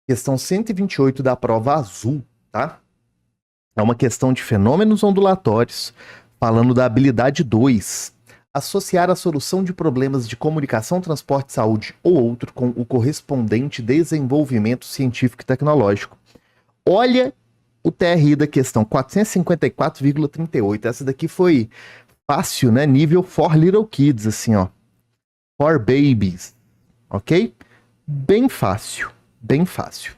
Questão 128 da prova azul, tá? É uma questão de fenômenos ondulatórios, falando da habilidade 2. Associar a solução de problemas de comunicação, transporte, saúde ou outro com o correspondente desenvolvimento científico e tecnológico. Olha o TRI da questão 454,38. Essa daqui foi fácil, né? Nível for little kids, assim, ó. For babies, ok? Bem fácil, bem fácil.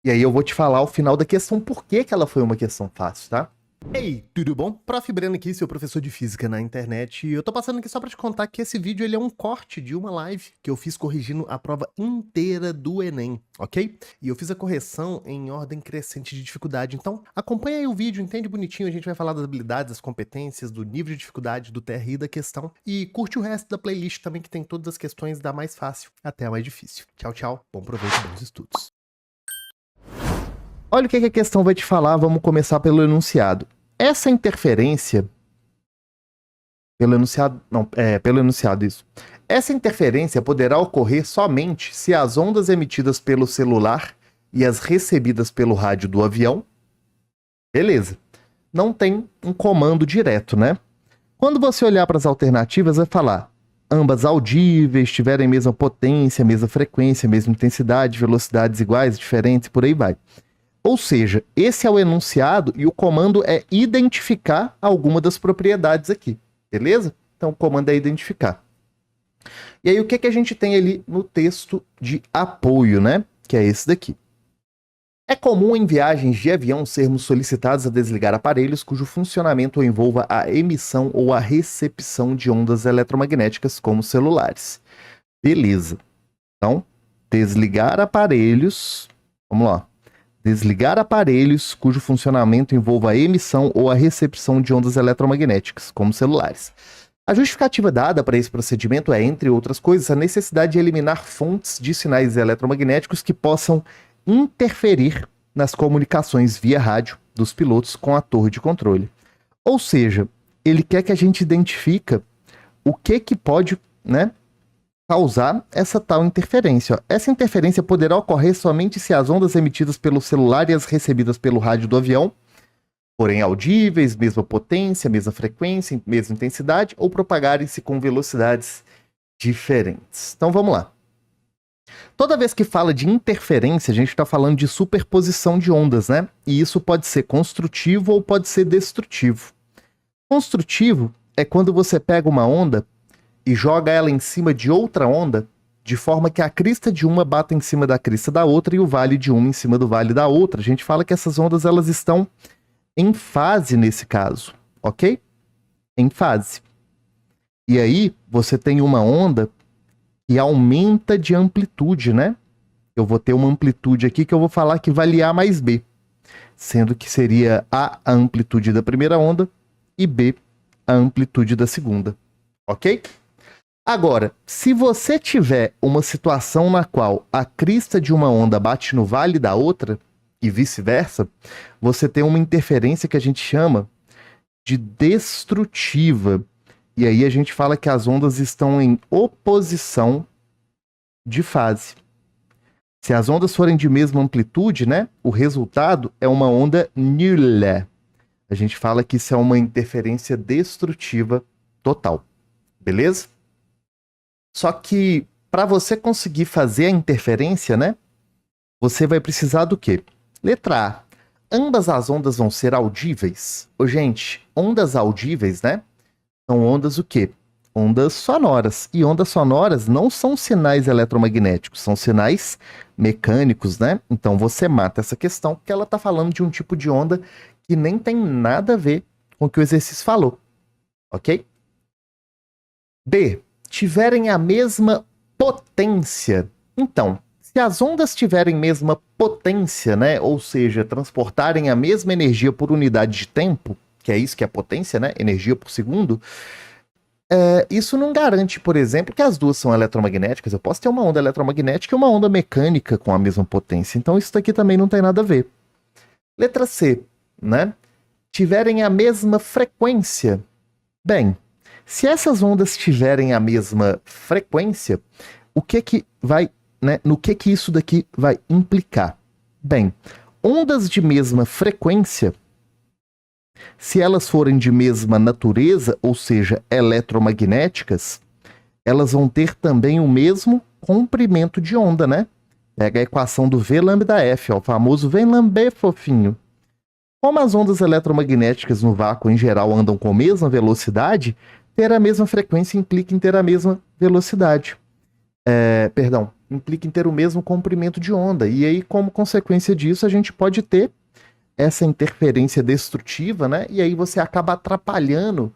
E aí eu vou te falar ao final da questão por que ela foi uma questão fácil, tá? Ei, tudo bom? Prof. Breno aqui, seu professor de física na internet, e eu tô passando aqui só pra te contar que esse vídeo ele é um corte de uma live que eu fiz corrigindo a prova inteira do Enem, ok? E eu fiz a correção em ordem crescente de dificuldade, então acompanha aí o vídeo, entende bonitinho, a gente vai falar das habilidades, das competências, do nível de dificuldade, do TRI da questão, e curte o resto da playlist também que tem todas as questões da mais fácil até a mais difícil. Tchau, tchau, bom proveito e bons estudos. Olha o que a questão vai te falar, vamos começar pelo enunciado. Essa interferência... Pelo enunciado isso. Essa interferência poderá ocorrer somente se as ondas emitidas pelo celular e as recebidas pelo rádio do avião... Beleza. Não tem um comando direto, né? Quando você olhar para as alternativas, vai falar ambas audíveis, tiverem mesma potência, mesma frequência, mesma intensidade, velocidades iguais, diferentes, por aí vai. Ou seja, esse é o enunciado e o comando é identificar alguma das propriedades aqui, beleza? Então o comando é identificar. E aí o que a gente tem ali no texto de apoio, né? Que é esse daqui. É comum em viagens de avião sermos solicitados a desligar aparelhos cujo funcionamento envolva a emissão ou a recepção de ondas eletromagnéticas como celulares. Beleza. Então, desligar aparelhos... Vamos lá. Desligar aparelhos cujo funcionamento envolva a emissão ou a recepção de ondas eletromagnéticas, como celulares. A justificativa dada para esse procedimento é, entre outras coisas, a necessidade de eliminar fontes de sinais eletromagnéticos que possam interferir nas comunicações via rádio dos pilotos com a torre de controle. Ou seja, ele quer que a gente identifique o que pode, né, causar essa tal interferência. Ó. Essa interferência poderá ocorrer somente se as ondas emitidas pelo celular e as recebidas pelo rádio do avião forem audíveis, mesma potência, mesma frequência, mesma intensidade, ou propagarem-se com velocidades diferentes. Então vamos lá. Toda vez que fala de interferência, a gente está falando de superposição de ondas, né? E isso pode ser construtivo ou pode ser destrutivo. Construtivo é quando você pega uma onda e joga ela em cima de outra onda, de forma que a crista de uma bata em cima da crista da outra e o vale de uma em cima do vale da outra. A gente fala que essas ondas elas estão em fase nesse caso, ok? Em fase. E aí você tem uma onda que aumenta de amplitude, né? Eu vou ter uma amplitude aqui que eu vou falar que vale A mais B, sendo que seria A a amplitude da primeira onda e B a amplitude da segunda, ok? Agora, se você tiver uma situação na qual a crista de uma onda bate no vale da outra, e vice-versa, você tem uma interferência que a gente chama de destrutiva. E aí a gente fala que as ondas estão em oposição de fase. Se as ondas forem de mesma amplitude, né, o resultado é uma onda nula. A gente fala que isso é uma interferência destrutiva total. Beleza? Só que para você conseguir fazer a interferência, né, você vai precisar do quê? Letra A. Ambas as ondas vão ser audíveis? Ô, gente, ondas audíveis, né? São ondas o quê? Ondas sonoras. E ondas sonoras não são sinais eletromagnéticos, são sinais mecânicos, né? Então você mata essa questão, porque ela está falando de um tipo de onda que nem tem nada a ver com o que o exercício falou. Ok? B. Tiverem a mesma potência. Então, se as ondas tiverem mesma potência, né, ou seja, transportarem a mesma energia por unidade de tempo, que é isso que é potência, né, energia por segundo, isso não garante, por exemplo, que as duas são eletromagnéticas. Eu posso ter uma onda eletromagnética e uma onda mecânica com a mesma potência. Então isso daqui também não tem nada a ver. Letra C, né? Tiverem a mesma frequência. Bem, se essas ondas tiverem a mesma frequência, o que vai, né, no que isso daqui vai implicar? Bem, ondas de mesma frequência, se elas forem de mesma natureza, ou seja, eletromagnéticas, elas vão ter também o mesmo comprimento de onda, né? Pega a equação do V lambda F, ó, o famoso vem lamber fofinho. Como as ondas eletromagnéticas no vácuo em geral andam com a mesma velocidade, ter a mesma frequência implica em ter a mesma velocidade. Implica em ter o mesmo comprimento de onda. E aí, como consequência disso, a gente pode ter essa interferência destrutiva, né? E aí você acaba atrapalhando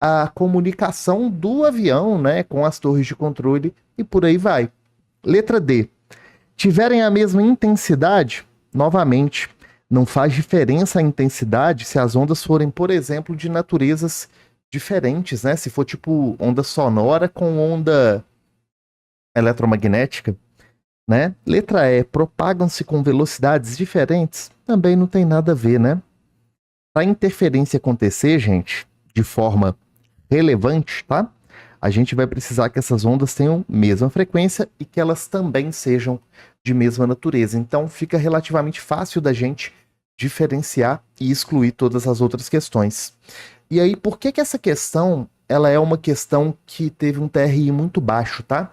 a comunicação do avião, né, com as torres de controle e por aí vai. Letra D. Tiverem a mesma intensidade, novamente, não faz diferença a intensidade se as ondas forem, por exemplo, de naturezas diferentes, né? Se for tipo onda sonora com onda eletromagnética, né? Letra E. Propagam-se com velocidades diferentes? Também não tem nada a ver, né? Para a interferência acontecer, gente, de forma relevante, tá? A gente vai precisar que essas ondas tenham mesma frequência e que elas também sejam de mesma natureza. Então fica relativamente fácil da gente diferenciar e excluir todas as outras questões. E aí, por que que essa questão, ela é uma questão que teve um TRI muito baixo, tá?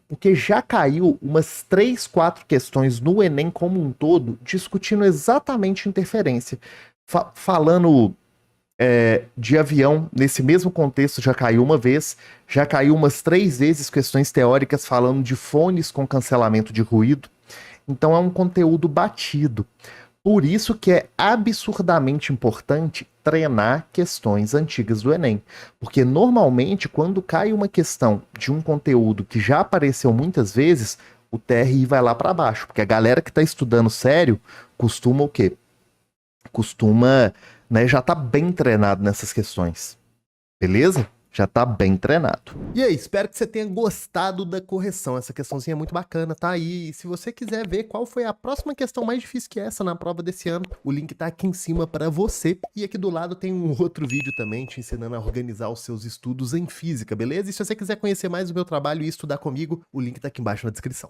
Porque já caiu umas 3, 4 questões no Enem como um todo, discutindo exatamente interferência. Falando de avião, nesse mesmo contexto, já caiu uma vez, já caiu umas 3 vezes questões teóricas falando de fones com cancelamento de ruído. Então é um conteúdo batido. Por isso que é absurdamente importante treinar questões antigas do Enem. Porque normalmente, quando cai uma questão de um conteúdo que já apareceu muitas vezes, o TRI vai lá para baixo. Porque a galera que está estudando sério costuma o quê? Costuma, né, já tá bem treinado nessas questões. Beleza? Já tá bem treinado. E aí, espero que você tenha gostado da correção. Essa questãozinha é muito bacana, tá? E se você quiser ver qual foi a próxima questão mais difícil que essa na prova desse ano, o link tá aqui em cima para você. E aqui do lado tem um outro vídeo também te ensinando a organizar os seus estudos em física, beleza? E se você quiser conhecer mais do meu trabalho e estudar comigo, o link tá aqui embaixo na descrição.